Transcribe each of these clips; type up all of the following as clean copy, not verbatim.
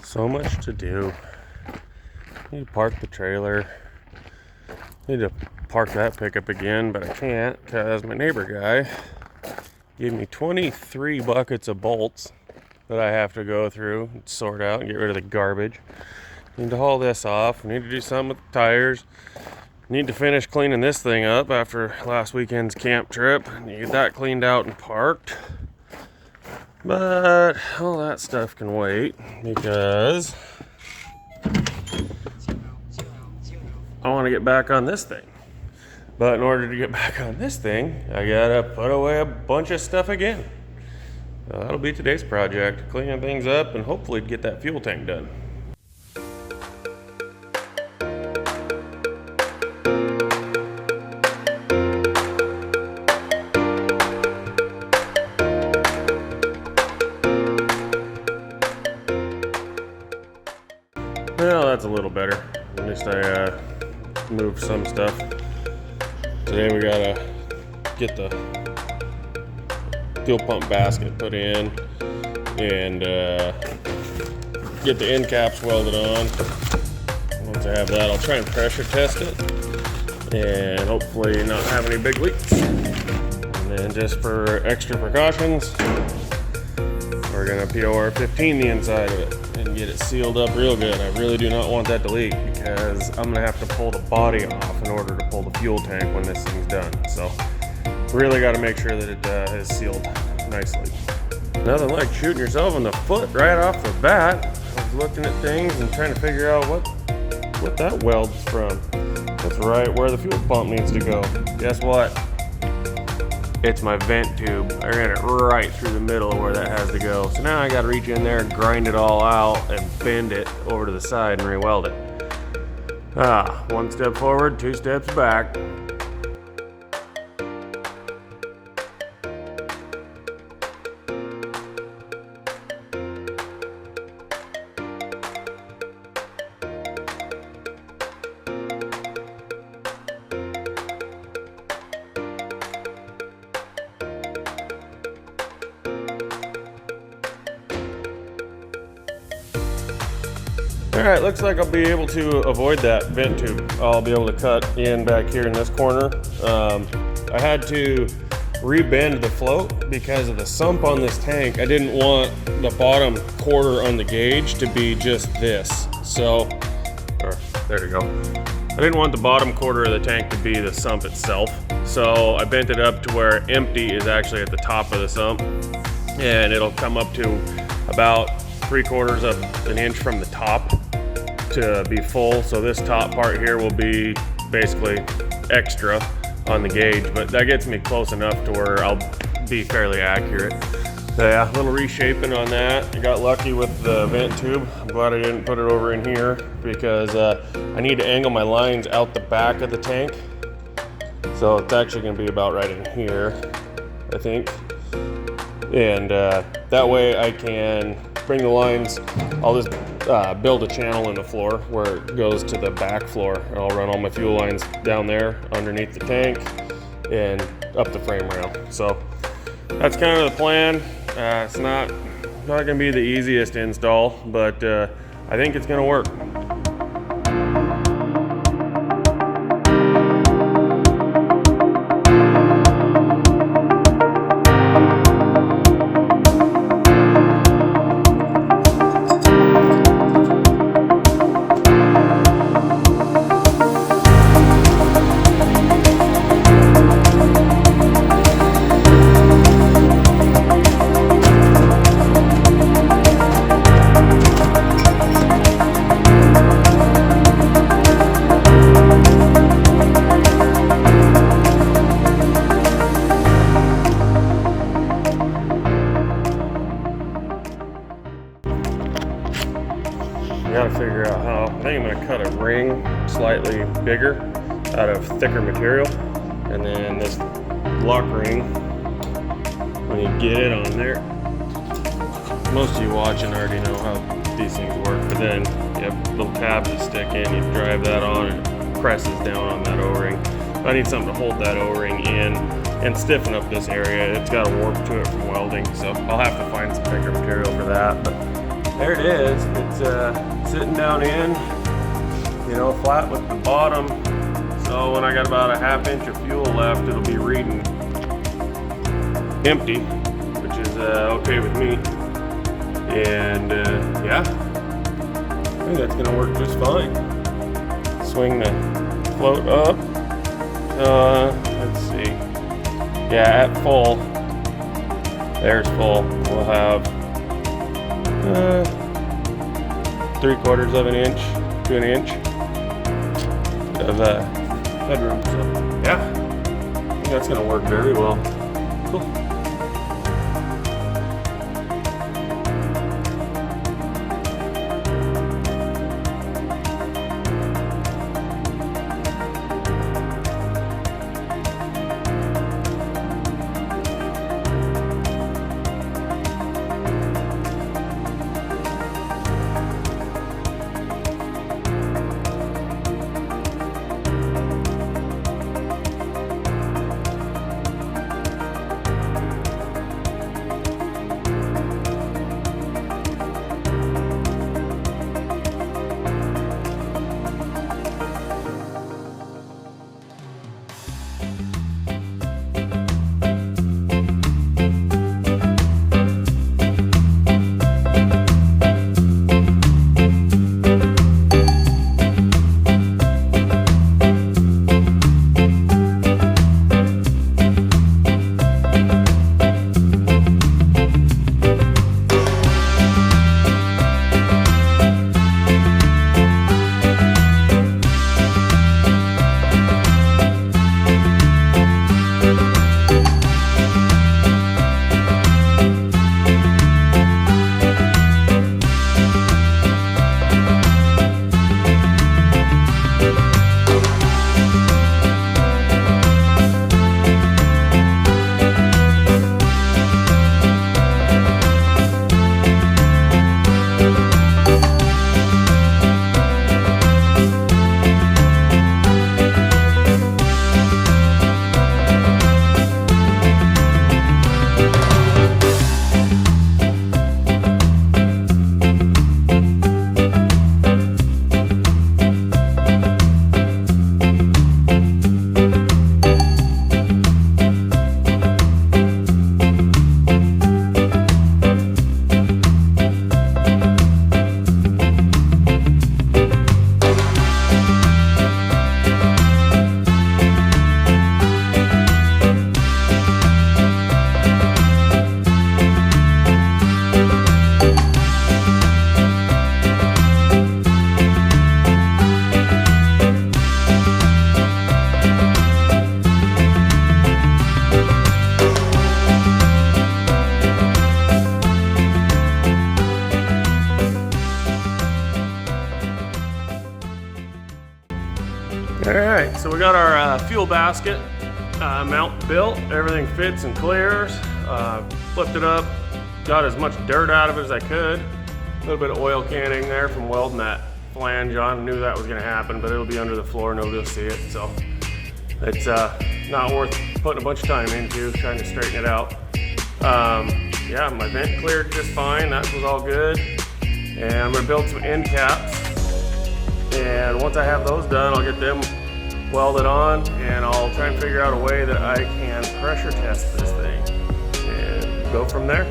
So much to do. Need to park the trailer. Need to park that pickup again, but I can't because my neighbor guy gave me 23 buckets of bolts that I have to go through and sort out and get rid of the garbage. Need to haul this off. Need to do something with the tires. Need to finish cleaning this thing up after last weekend's camp trip. Need to get that cleaned out and parked. But all that stuff can wait because I want to get back on this thing. But in order to get back on this thing, I gotta put away a bunch of stuff again. So that'll be today's project, cleaning things up and hopefully get that fuel tank done. Well, that's a little better. At least I moved some stuff. Today we gotta get the fuel pump basket put in and get the end caps welded on. Once I have that, I'll try and pressure test it and hopefully not have any big leaks. And then just for extra precautions, we're gonna POR 15 the inside of it and get it sealed up real good. I really do not want that to leak because I'm gonna have to pull the body off in order to pull the fuel tank when this thing's done. So really got to make sure that it is sealed nicely. Nothing like shooting yourself in the foot right off the bat. I was looking at things and trying to figure out what that weld's from. That's right where the fuel pump needs to go. Guess what? It's my vent tube. I ran it right through the middle of where that has to go. So now I got to reach in there and grind it all out and bend it over to the side and re-weld it. One step forward, two steps back. All right, looks like I'll be able to avoid that vent tube. I'll be able to cut in back here in this corner. I had to rebend the float because of the sump on this tank. I didn't want the bottom quarter on the gauge to be just this. So, there you go. I didn't want the bottom quarter of the tank to be the sump itself. So I bent it up to where empty is actually at the top of the sump. And it'll come up to about 3/4 of an inch from the top to be full. So this top part here will be basically extra on the gauge, but that gets me close enough to where I'll be fairly accurate. So yeah, a little reshaping on that. I got lucky with the vent tube. I'm glad I didn't put it over in here because I need to angle my lines out the back of the tank. So it's actually gonna be about right in here, I think. And that way I can bring the lines. I'll just build a channel in the floor where it goes to the back floor. And I'll run all my fuel lines down there underneath the tank and up the frame rail. So that's kind of the plan. It's not gonna be the easiest install, but I think it's gonna work. I gotta figure out how. I think I'm gonna cut a ring slightly bigger out of thicker material, and then this lock ring, when you get it on there, most of you watching already know how these things work, but then you have little tabs that stick in, you drive that on and it presses down on that O-ring. I need something to hold that O-ring in and stiffen up this area. It's got a warp to it from welding, so I'll have to find some thicker material for that. But there it is. It's sitting down in, you know, flat with the bottom. So when I got about a ½ inch of fuel left, it'll be reading empty, which is okay with me. And yeah, I think that's gonna work just fine. Swing the float up. Let's see. Yeah, at full, there's full. We'll have 3/4 of an inch to an inch of headroom. So yeah, I think that's gonna work very well. Cool. Alright, so we got our fuel basket mount built. Everything fits and clears. Flipped it up, got as much dirt out of it as I could. A little bit of oil canning there from welding that flange on. Knew that was going to happen, but it'll be under the floor, nobody will see it. So it's not worth putting a bunch of time into trying to straighten it out. Yeah, my vent cleared just fine. That was all good. And I'm going to build some end caps. And once I have those done, I'll get them welded on, and I'll try and figure out a way that I can pressure test this thing and go from there.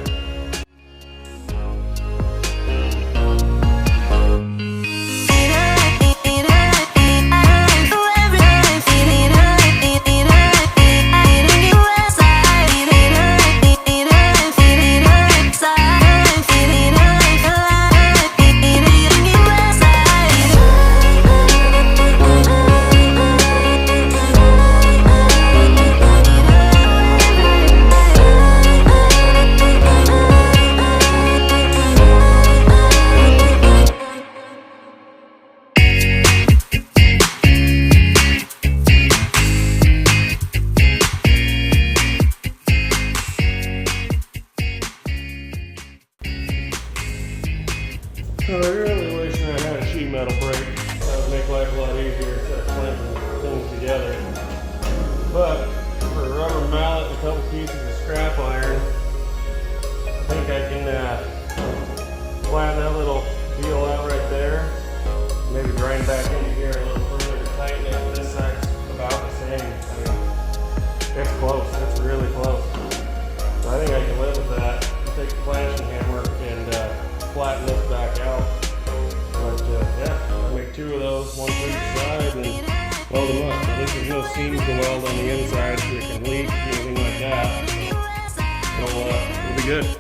I really wish I had a sheet metal brake. That would make life a lot easier instead of clamping things together. But for rubber mallet and a couple pieces of scrap iron, I think I can flatten that little deal out right there. Maybe grind back into here a little further to tighten it. This side's about the same. I mean, it's close. It's really close. So I think I can live with that. I'll take the flashing hammer and flatten this back out. But yeah, I'll make 2 of those, one for each side, and weld them up. At least there's no seams to weld on the inside so it can leak, anything like that. So it'll be good.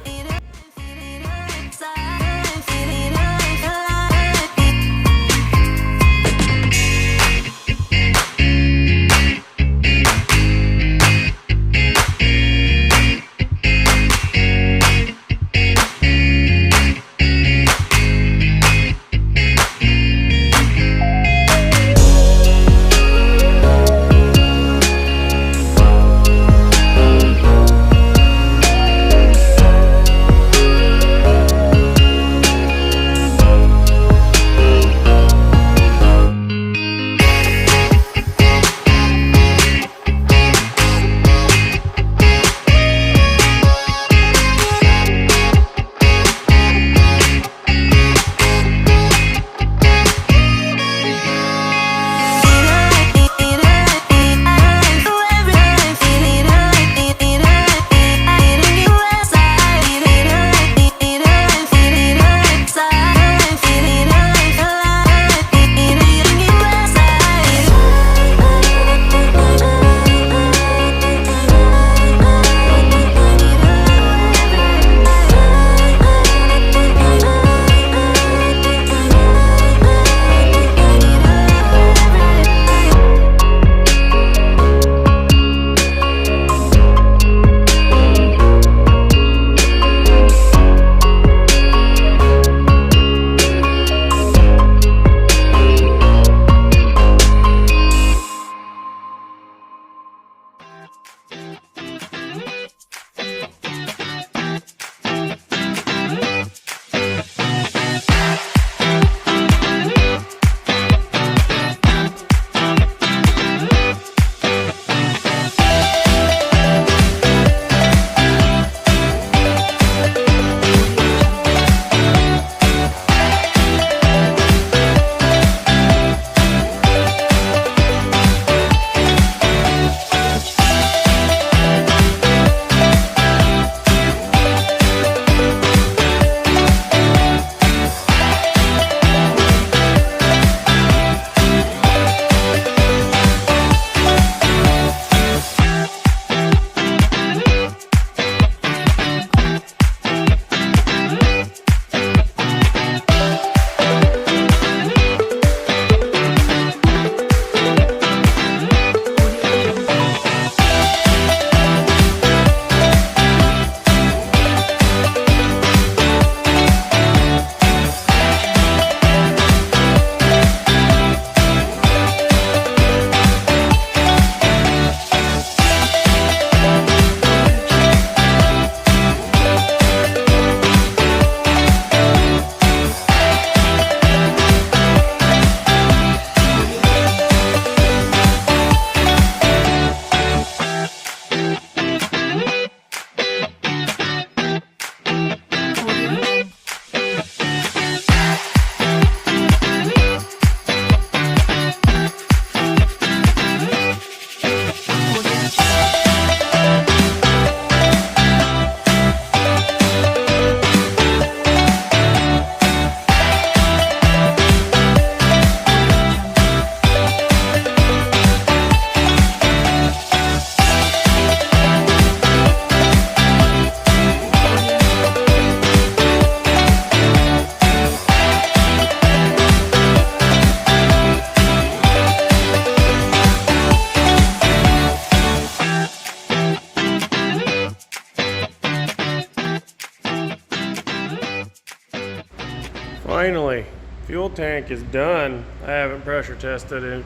Finally, fuel tank is done. I haven't pressure tested it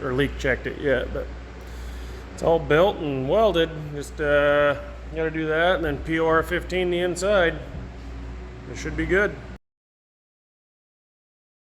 or leak checked it yet, but it's all built and welded. Just gotta do that and then POR 15 the inside. It should be good.